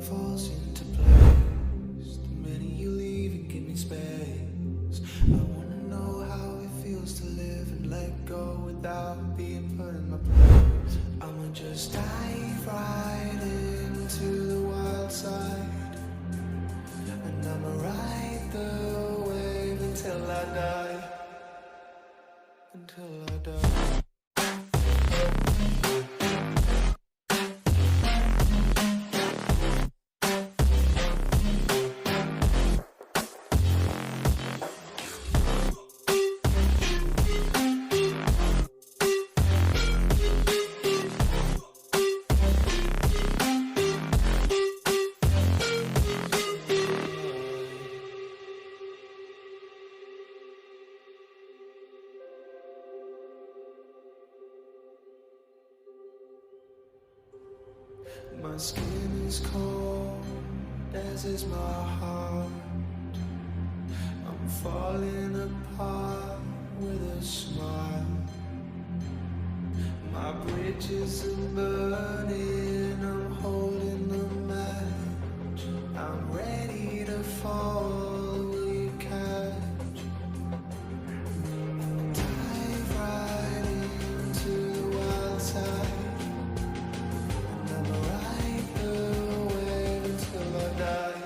falls into place. The minute you leave and give me space. I wanna know how it feels to live and let go without being put in my place. I'ma just dive right into the wild side, and I'ma ride the wave until I die. Until I die. My skin is cold, as is my heart. I'm falling apart with a smile. My bridges are burning, I'm holding the match. I'm ready to fall, will you catch? Dive right into the wild side. Until I die.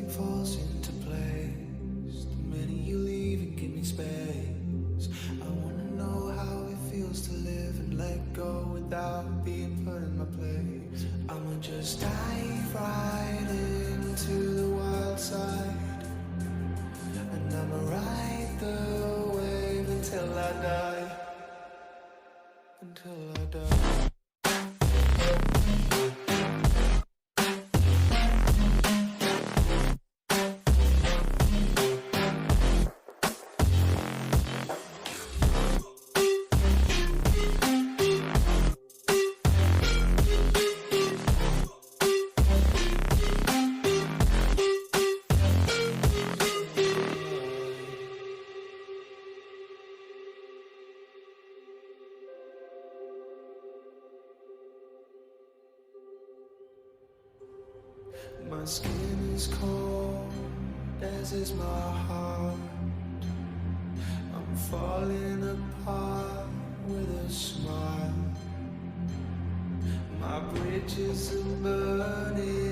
Falls into place. The minute you leave and give me space. I wanna know how it feels to live and let go without being put in my place. I'ma just dive right into the wild side, and I'ma ride the wave until I die. Until I die. My skin is cold, as is my heart. I'm falling apart with a smile. My bridges are burning.